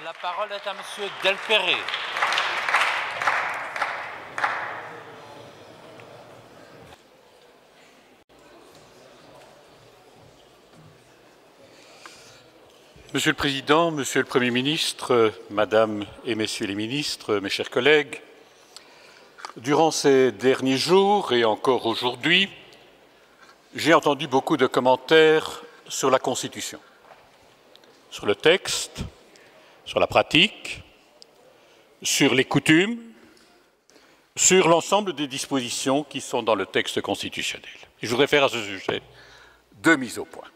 La parole est à Monsieur Delperré. Monsieur le Président, Monsieur le Premier ministre, Madame et Messieurs les ministres, mes chers collègues, durant ces derniers jours et encore aujourd'hui, j'ai entendu beaucoup de commentaires sur la Constitution, sur le texte, sur la pratique, sur les coutumes, sur l'ensemble des dispositions qui sont dans le texte constitutionnel. Et je voudrais faire à ce sujet deux mises au point.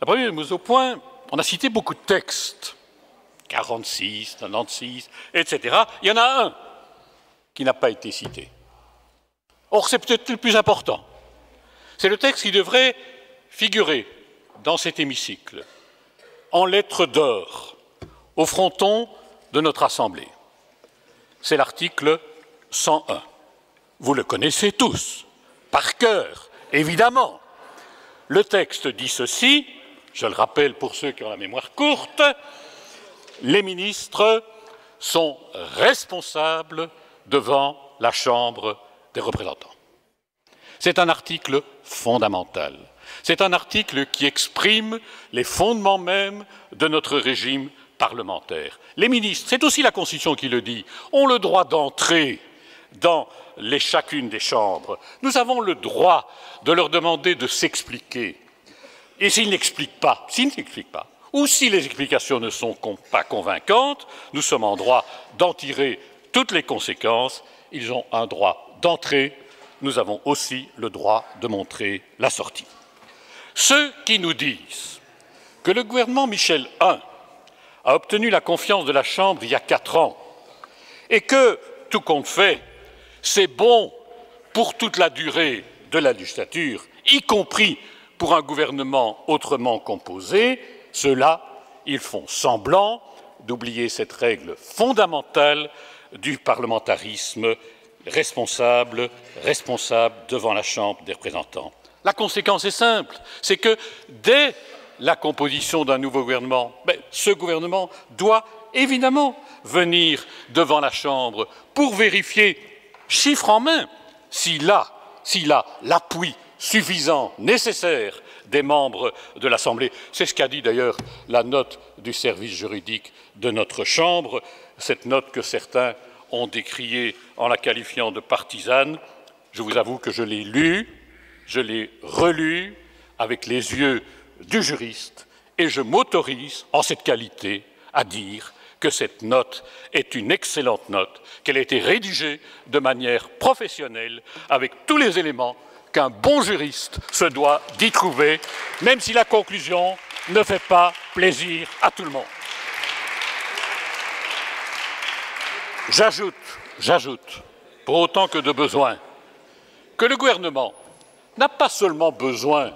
La première mise au point, on a cité beaucoup de textes, 46, 96, etc. Il y en a un qui n'a pas été cité. Or, c'est peut-être le plus important. C'est le texte qui devrait figurer dans cet hémicycle, en lettres d'or, au fronton de notre Assemblée. C'est l'article 101. Vous le connaissez tous, par cœur, évidemment. Le texte dit ceci, je le rappelle pour ceux qui ont la mémoire courte, les ministres sont responsables devant la Chambre des représentants. C'est un article fondamental. C'est un article qui exprime les fondements mêmes de notre régime parlementaire. Les ministres, c'est aussi la Constitution qui le dit, ont le droit d'entrer dans chacune des chambres. Nous avons le droit de leur demander de s'expliquer. Et s'ils n'expliquent pas, ou si les explications ne sont pas convaincantes, nous sommes en droit d'en tirer toutes les conséquences. Ils ont un droit d'entrer, nous avons aussi le droit de montrer la sortie. Ceux qui nous disent que le gouvernement Michel I a obtenu la confiance de la Chambre il y a 4 ans et que, tout compte fait, c'est bon pour toute la durée de la législature, y compris pour un gouvernement autrement composé, ceux-là, ils font semblant d'oublier cette règle fondamentale du parlementarisme responsable devant la Chambre des représentants. La conséquence est simple, c'est que dès la composition d'un nouveau gouvernement, ce gouvernement doit évidemment venir devant la Chambre pour vérifier, chiffre en main, s'il a l'appui suffisant, nécessaire des membres de l'Assemblée. C'est ce qu'a dit d'ailleurs la note du service juridique de notre Chambre, cette note que certains ont décriée en la qualifiant de partisane. Je vous avoue que je l'ai lue, je l'ai relue avec les yeux du juriste et je m'autorise en cette qualité à dire que cette note est une excellente note, qu'elle a été rédigée de manière professionnelle avec tous les éléments qu'un bon juriste se doit d'y trouver, même si la conclusion ne fait pas plaisir à tout le monde. J'ajoute, pour autant que de besoin, que le gouvernement n'a pas seulement besoin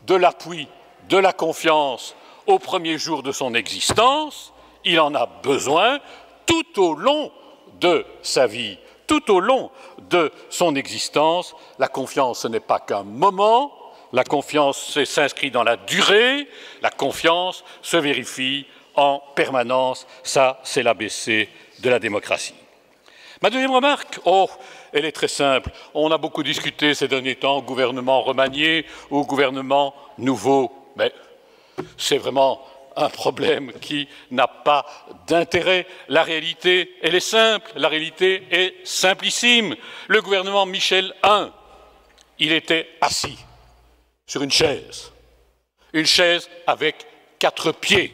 de l'appui, de la confiance au premier jour de son existence, il en a besoin tout au long de sa vie, tout au long de son existence. La confiance, ce n'est pas qu'un moment, la confiance s'inscrit dans la durée, la confiance se vérifie en permanence. Ça, c'est l'ABC de la démocratie. Ma deuxième remarque, elle est très simple. On a beaucoup discuté ces derniers temps, gouvernement remanié ou gouvernement nouveau. Mais c'est vraiment un problème qui n'a pas d'intérêt. La réalité, elle est simple, la réalité est simplissime. Le gouvernement Michel I, il était assis sur une chaise avec 4 pieds.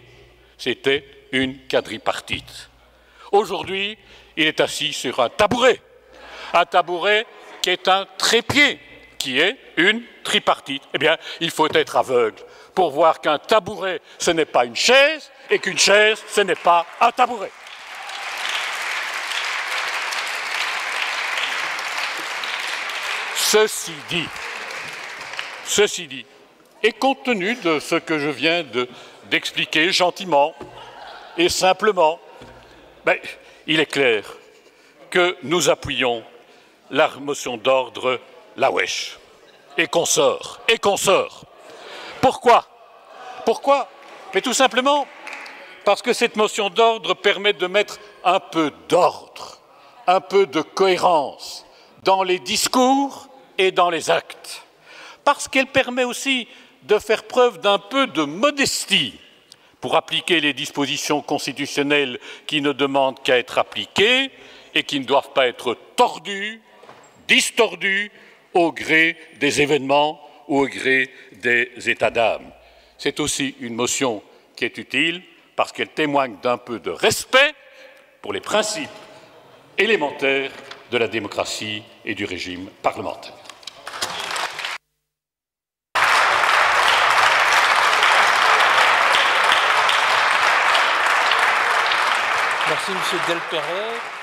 C'était une quadripartite. Aujourd'hui, il est assis sur un tabouret qui est un trépied, qui est une tripartite. Eh bien, il faut être aveugle pour voir qu'un tabouret, ce n'est pas une chaise, et qu'une chaise, ce n'est pas un tabouret. Ceci dit, et compte tenu de ce que je viens d'expliquer gentiment et simplement, il est clair que nous appuyons la motion d'ordre la wesh et consorts. Pourquoi? Mais tout simplement parce que cette motion d'ordre permet de mettre un peu d'ordre, un peu de cohérence dans les discours et dans les actes, parce qu'elle permet aussi de faire preuve d'un peu de modestie pour appliquer les dispositions constitutionnelles qui ne demandent qu'à être appliquées et qui ne doivent pas être tordues, distordues au gré des événements ou au gré des états d'âme. C'est aussi une motion qui est utile parce qu'elle témoigne d'un peu de respect pour les principes élémentaires de la démocratie et du régime parlementaire. Merci, Monsieur Delperret.